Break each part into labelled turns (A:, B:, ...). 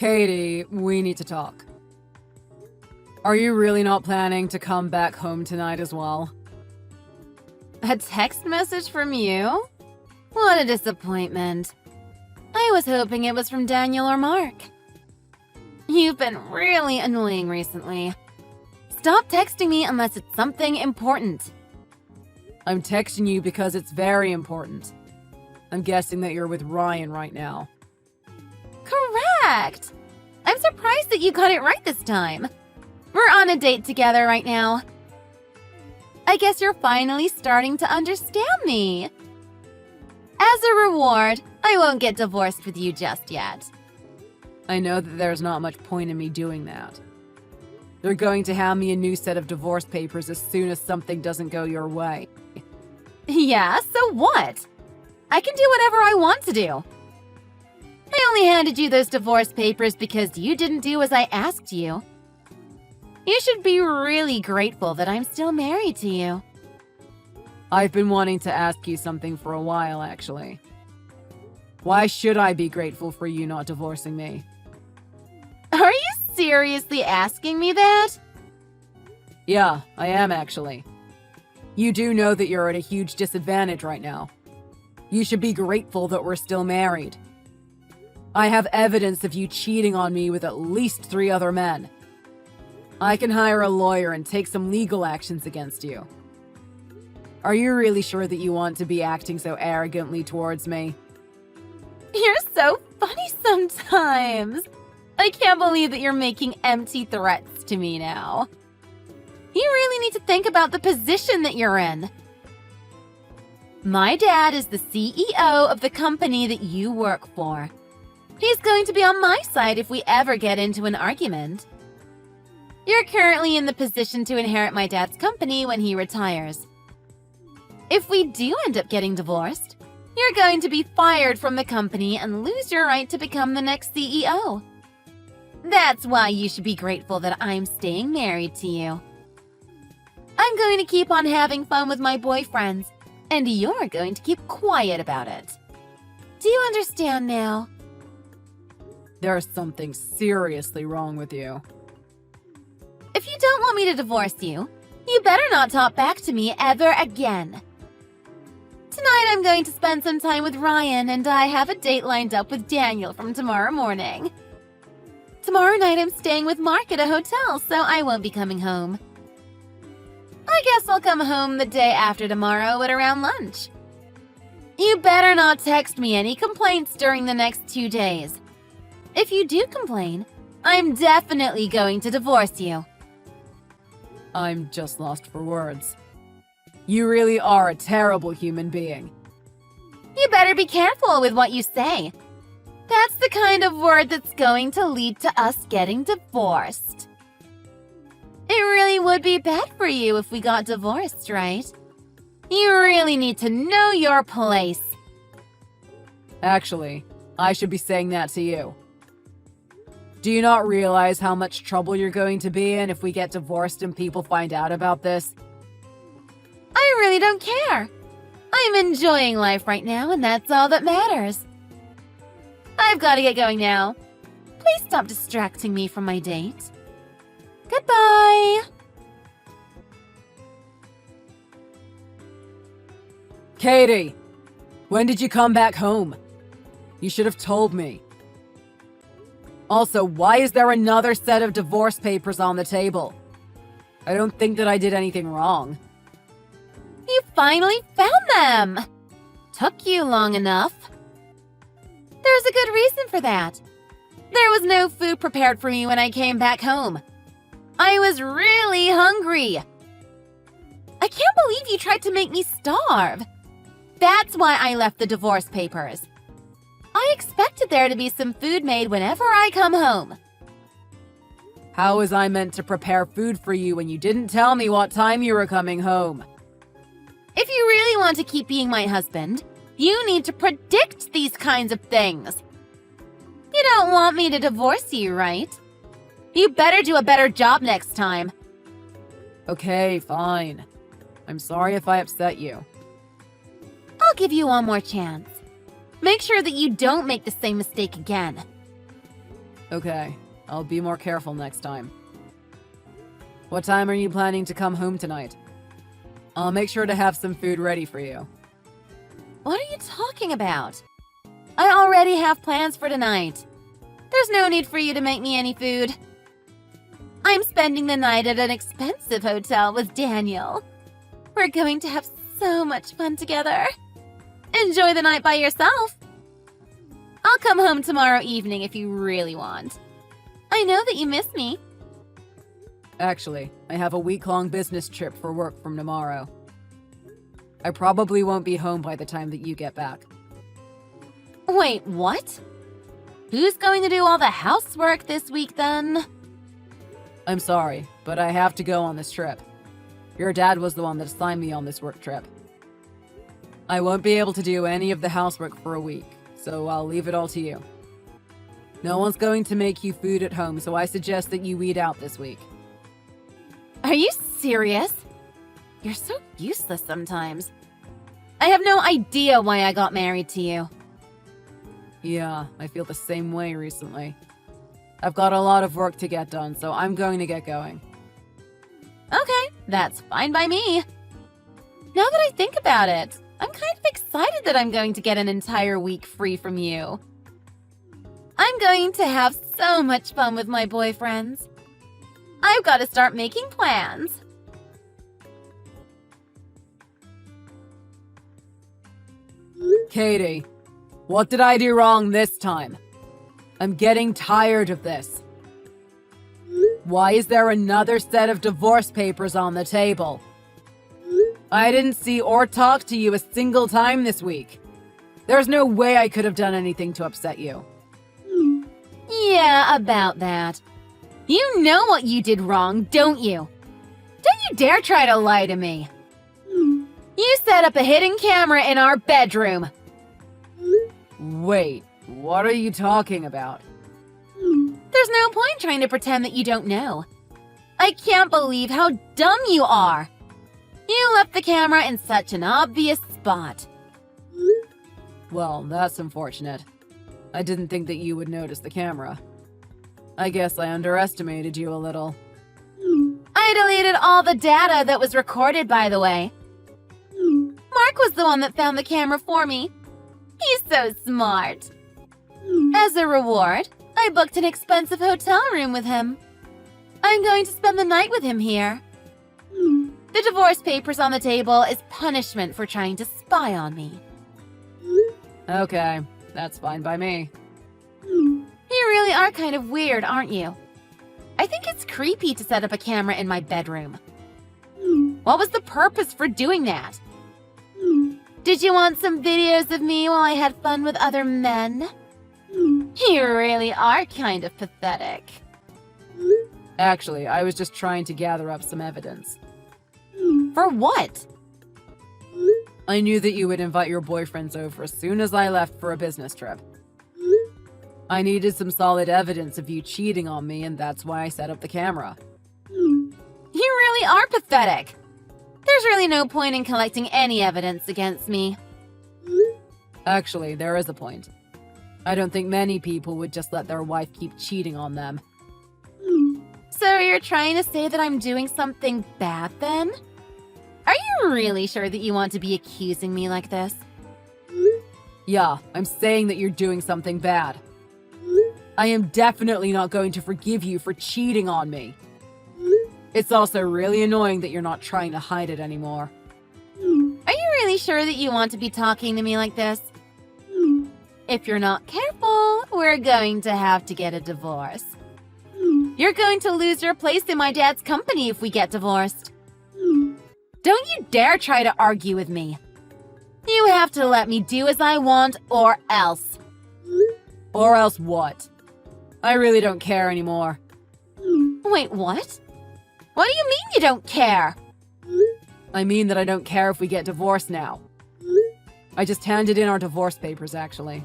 A: Katie, we need to talk. Are you really not planning to come back home tonight as well?
B: A text message from you? What a disappointment. I was hoping it was from Daniel or Mark. You've been really annoying recently. Stop texting me unless it's something important.
A: I'm texting you because it's very important. I'm guessing that you're with Ryan right now.
B: Correct! I'm surprised that you got it right this time. We're on a date together right now. I guess you're finally starting to understand me. As a reward, I won't get divorced with you just yet.
A: I know that there's not much point in me doing that. They're going to hand me a new set of divorce papers as soon as something doesn't go your way.
B: Yeah, so what? I can do whatever I want to do. I only handed you those divorce papers because you didn't do as I asked you. You should be really grateful that I'm still married to you.
A: I've been wanting to ask you something for a while, actually. Why should I be grateful for you not divorcing me?
B: Are you seriously asking me that?
A: Yeah, I am actually. You do know that you're at a huge disadvantage right now. You should be grateful that we're still married. I have evidence of you cheating on me with at least 3 other men. I can hire a lawyer and take some legal actions against you. Are you really sure that you want to be acting so arrogantly towards me?
B: You're so funny sometimes. I can't believe that you're making empty threats to me now. You really need to think about the position that you're in. My dad is the CEO of the company that you work for. He's going to be on my side if we ever get into an argument. You're currently in the position to inherit my dad's company when he retires. If we do end up getting divorced, you're going to be fired from the company and lose your right to become the next CEO. That's why you should be grateful that I'm staying married to you. I'm going to keep on having fun with my boyfriends, and you're going to keep quiet about it. Do you understand now?
A: There's something seriously wrong with you.
B: If you don't want me to divorce you, you better not talk back to me ever again. Tonight I'm going to spend some time with Ryan, and I have a date lined up with Daniel from tomorrow morning. Tomorrow night I'm staying with Mark at a hotel, so I won't be coming home. I guess I'll come home the day after tomorrow at around lunch. You better not text me any complaints during the next 2 days. If you do complain, I'm definitely going to divorce you.
A: I'm just lost for words. You really are a terrible human being.
B: You better be careful with what you say. That's the kind of word that's going to lead to us getting divorced. It really would be bad for you if we got divorced, right? You really need to know your place.
A: Actually, I should be saying that to you. Do you not realize how much trouble you're going to be in if we get divorced and people find out about this?
B: I really don't care. I'm enjoying life right now, and that's all that matters. I've got to get going now. Please stop distracting me from my date. Goodbye.
A: Katie! When did you come back home? You should have told me. Also, why is there another set of divorce papers on the table? I don't think that I did anything wrong.
B: You finally found them! Took you long enough. There's a good reason for that. There was no food prepared for me when I came back home. I was really hungry. I can't believe you tried to make me starve. That's why I left the divorce papers. I expected there to be some food made whenever I come home.
A: How was I meant to prepare food for you when you didn't tell me what time you were coming home?
B: If you really want to keep being my husband, you need to predict these kinds of things. You don't want me to divorce you, right? You better do a better job next time.
A: Okay, fine. I'm sorry if I upset you.
B: I'll give you one more chance. Make sure that you don't make the same mistake again.
A: Okay, I'll be more careful next time. What time are you planning to come home tonight? I'll make sure to have some food ready for you.
B: What are you talking about? I already have plans for tonight. There's no need for you to make me any food. I'm spending the night at an expensive hotel with Daniel. We're going to have so much fun together. Enjoy the night by yourself. I'll come home tomorrow evening if you really want. I know that you miss me.
A: Actually, I have a week-long business trip for work from tomorrow. I probably won't be home by the time that you get back.
B: Wait, what? Who's going to do all the housework this week then?
A: I'm sorry, but I have to go on this trip. Your dad was the one that assigned me on this work trip. I won't be able to do any of the housework for a week, so I'll leave it all to you. No one's going to make you food at home, so I suggest that you eat out this week.
B: Are you serious? You're so useless sometimes. I have no idea why I got married to you.
A: Yeah, I feel the same way recently. I've got a lot of work to get done, so I'm going to get going.
B: Okay, that's fine by me. Now that I think about it, I'm kind of excited that I'm going to get an entire week free from you. I'm going to have so much fun with my boyfriends. I've got to start making plans.
A: Katie, what did I do wrong this time? I'm getting tired of this. Why is there another set of divorce papers on the table? I didn't see or talk to you a single time this week. There's no way I could have done anything to upset you.
B: Yeah, about that. You know what you did wrong, don't you? Don't you dare try to lie to me. You set up a hidden camera in our bedroom.
A: Wait, what are you talking about?
B: There's no point trying to pretend that you don't know. I can't believe how dumb you are. You left the camera in such an obvious spot.
A: Well, that's unfortunate. I didn't think that you would notice the camera. I guess I underestimated you a little.
B: I deleted all the data that was recorded, by the way. Mark was the one that found the camera for me. He's so smart. As a reward, I booked an expensive hotel room with him. I'm going to spend the night with him here. The divorce papers on the table is punishment for trying to spy on me.
A: Okay, that's fine by me.
B: You really are kind of weird, aren't you? I think it's creepy to set up a camera in my bedroom. What was the purpose for doing that? Did you want some videos of me while I had fun with other men? You really are kind of pathetic.
A: Actually, I was just trying to gather up some evidence.
B: For what?
A: I knew that you would invite your boyfriends over as soon as I left for a business trip. I needed some solid evidence of you cheating on me, and that's why I set up the camera.
B: You really are pathetic. There's really no point in collecting any evidence against me.
A: Actually, there is a point. I don't think many people would just let their wife keep cheating on them.
B: So you're trying to say that I'm doing something bad then? Are you really sure that you want to be accusing me like this?
A: Yeah, I'm saying that you're doing something bad. I am definitely not going to forgive you for cheating on me. It's also really annoying that you're not trying to hide it anymore.
B: Are you really sure that you want to be talking to me like this? If you're not careful, we're going to have to get a divorce. You're going to lose your place in my dad's company if we get divorced. Don't you dare try to argue with me. You have to let me do as I want or else.
A: Or else what? I really don't care anymore.
B: Wait, what? What do you mean you don't care?
A: I mean that I don't care if we get divorced now. I just handed in our divorce papers, actually.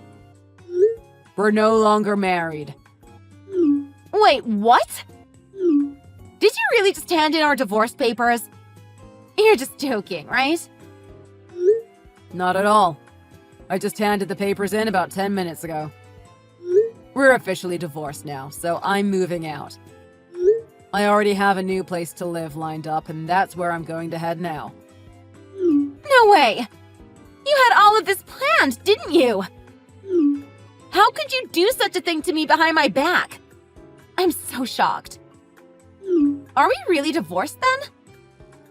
A: We're no longer married.
B: Wait, what? Did you really just hand in our divorce papers? You're just joking, right?
A: Not at all. I just handed the papers in about 10 minutes ago. We're officially divorced now, so I'm moving out. I already have a new place to live lined up, and that's where I'm going to head now.
B: No way! You had all of this planned, didn't you? How could you do such a thing to me behind my back? I'm so shocked. Are we really divorced then?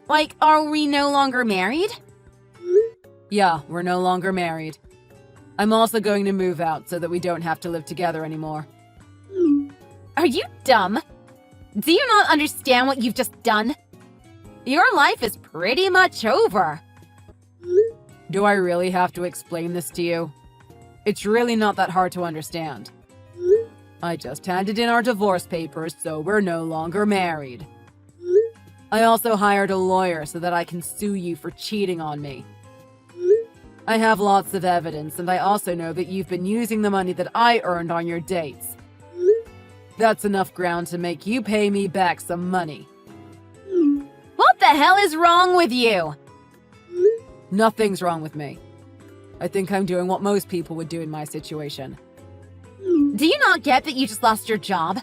B: Like, are we no longer married?
A: Yeah, we're no longer married. I'm also going to move out so that we don't have to live together anymore.
B: Are you dumb? Do you not understand what you've just done? Your life is pretty much over.
A: Do I really have to explain this to you? It's really not that hard to understand. I just handed in our divorce papers, so we're no longer married. I also hired a lawyer so that I can sue you for cheating on me. I have lots of evidence, and I also know that you've been using the money that I earned on your dates. That's enough ground to make you pay me back some money.
B: What the hell is wrong with you?
A: Nothing's wrong with me. I think I'm doing what most people would do in my situation.
B: Do you not get that you just lost your job?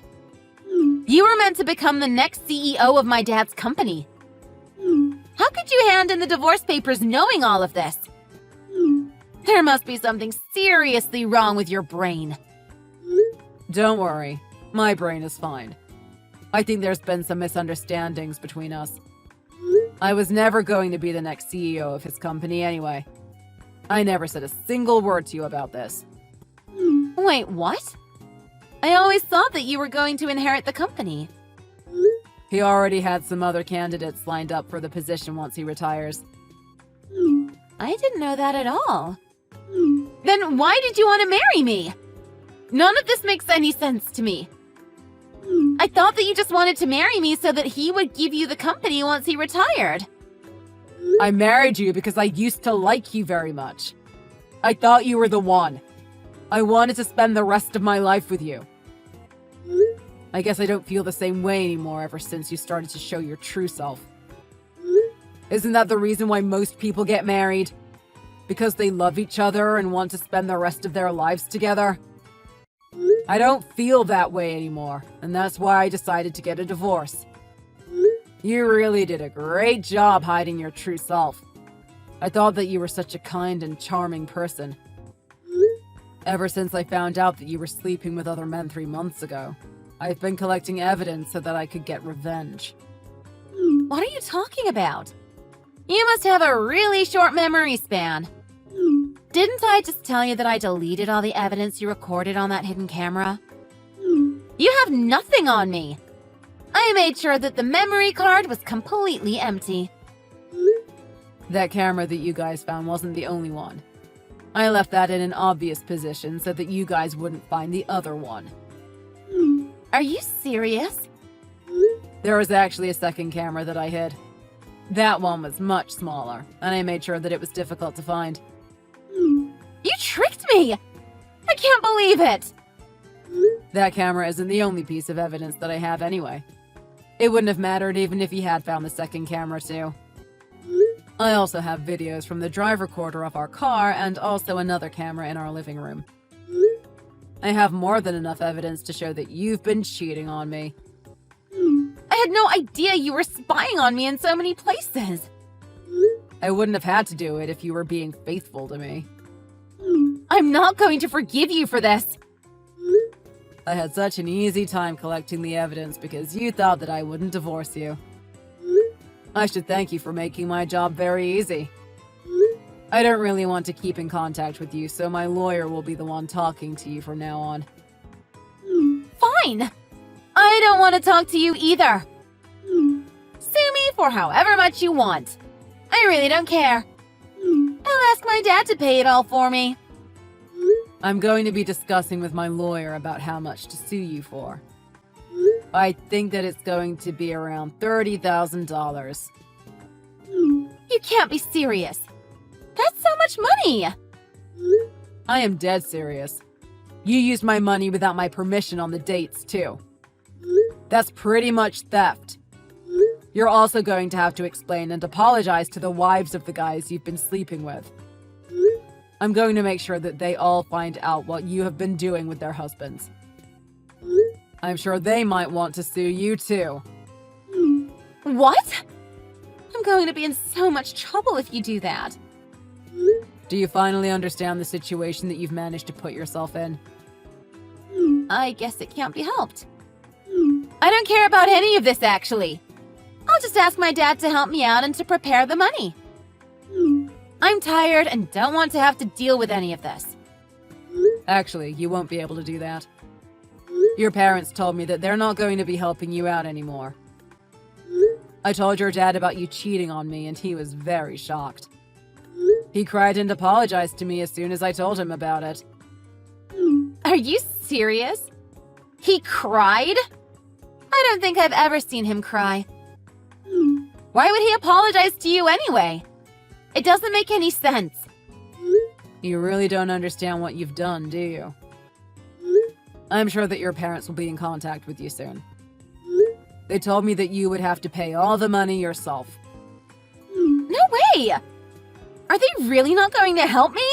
B: You were meant to become the next CEO of my dad's company. How could you hand in the divorce papers knowing all of this? There must be something seriously wrong with your brain.
A: Don't worry, my brain is fine. I think there's been some misunderstandings between us. I was never going to be the next CEO of his company anyway. I never said a single word to you about this.
B: Wait, what? I always thought that you were going to inherit the company.
A: He already had some other candidates lined up for the position once he retires.
B: I didn't know that at all. Then why did you want to marry me? None of this makes any sense to me. I thought that you just wanted to marry me so that he would give you the company once he retired.
A: I married you because I used to like you very much. I thought you were the one. I wanted to spend the rest of my life with you. I guess I don't feel the same way anymore ever since you started to show your true self. Isn't that the reason why most people get married? Because they love each other and want to spend the rest of their lives together? I don't feel that way anymore, and that's why I decided to get a divorce. You really did a great job hiding your true self. I thought that you were such a kind and charming person. Ever since I found out that you were sleeping with other men 3 months ago, I've been collecting evidence so that I could get revenge.
B: What are you talking about? You must have a really short memory span. Didn't I just tell you that I deleted all the evidence you recorded on that hidden camera? You have nothing on me. I made sure that the memory card was completely empty.
A: That camera that you guys found wasn't the only one. I left that in an obvious position so that you guys wouldn't find the other one.
B: Are you serious?
A: There was actually a second camera that I hid. That one was much smaller, and I made sure that it was difficult to find.
B: You tricked me! I can't believe it!
A: That camera isn't the only piece of evidence that I have anyway. It wouldn't have mattered even if he had found the second camera too. I also have videos from the drive recorder of our car and also another camera in our living room. I have more than enough evidence to show that you've been cheating on me.
B: I had no idea you were spying on me in so many places.
A: I wouldn't have had to do it if you were being faithful to me.
B: I'm not going to forgive you for this.
A: I had such an easy time collecting the evidence because you thought that I wouldn't divorce you. I should thank you for making my job very easy. I don't really want to keep in contact with you, so my lawyer will be the one talking to you from now on.
B: Fine. I don't want to talk to you either. Sue me for however much you want. I really don't care. I'll ask my dad to pay it all for me.
A: I'm going to be discussing with my lawyer about how much to sue you for. I think that it's going to be around $30,000.
B: You can't be serious. That's so much money.
A: I am dead serious. You used my money without my permission on the dates, too. That's pretty much theft. You're also going to have to explain and apologize to the wives of the guys you've been sleeping with. I'm going to make sure that they all find out what you have been doing with their husbands. I'm sure they might want to sue you too.
B: What? I'm going to be in so much trouble if you do that.
A: Do you finally understand the situation that you've managed to put yourself in?
B: I guess it can't be helped. I don't care about any of this, actually. I'll just ask my dad to help me out and to prepare the money. I'm tired and don't want to have to deal with any of this.
A: Actually, you won't be able to do that. Your parents told me that they're not going to be helping you out anymore. I told your dad about you cheating on me and he was very shocked. He cried and apologized to me as soon as I told him about it.
B: Are you serious? He cried? I don't think I've ever seen him cry. Why would he apologize to you anyway? It doesn't make any sense.
A: You really don't understand what you've done, do you? I'm sure that your parents will be in contact with you soon. They told me that you would have to pay all the money yourself.
B: No way! Are they really not going to help me?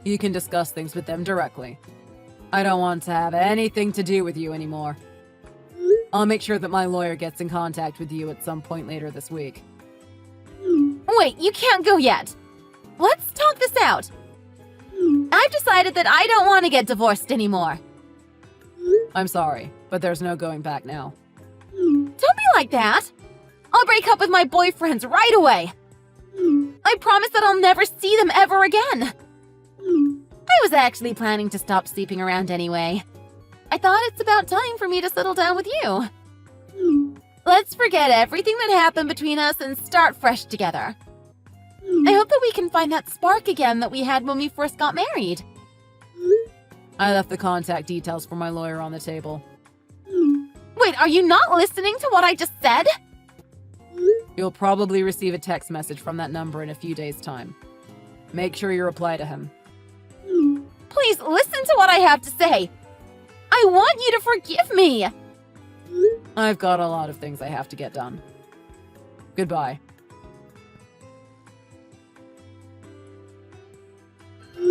A: You can discuss things with them directly. I don't want to have anything to do with you anymore. I'll make sure that my lawyer gets in contact with you at some point later this week.
B: Wait, you can't go yet. Let's talk this out. I've decided that I don't want to get divorced anymore.
A: I'm sorry, but there's no going back now.
B: Don't be like that. I'll break up with my boyfriends right away. I promise that I'll never see them ever again. I was actually planning to stop sleeping around anyway. I thought it's about time for me to settle down with you. Let's forget everything that happened between us and start fresh together. I hope that we can find that spark again that we had when we first got married.
A: I left the contact details for my lawyer on the table.
B: Wait, are you not listening to what I just said?
A: You'll probably receive a text message from that number in a few days' time. Make sure you reply to him.
B: Please listen to what I have to say. I want you to forgive me.
A: I've got a lot of things I have to get done. Goodbye.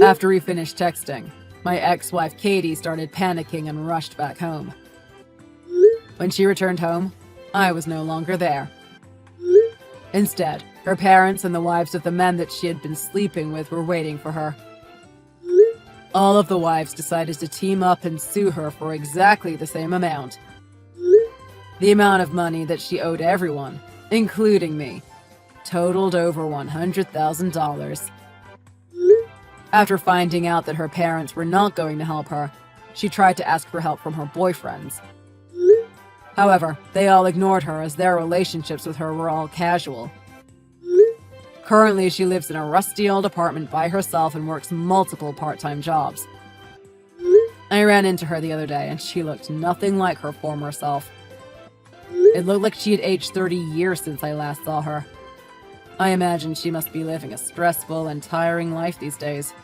A: After we finished texting, my ex-wife Katie started panicking and rushed back home. When she returned home, I was no longer there. Instead, her parents and the wives of the men that she had been sleeping with were waiting for her. All of the wives decided to team up and sue her for exactly the same amount. The amount of money that she owed everyone, including me, totaled over $100,000. After finding out that her parents were not going to help her, she tried to ask for help from her boyfriends. However, they all ignored her as their relationships with her were all casual. Currently, she lives in a rusty old apartment by herself and works multiple part-time jobs. I ran into her the other day and she looked nothing like her former self. It looked like she had aged 30 years since I last saw her. I imagine she must be living a stressful and tiring life these days.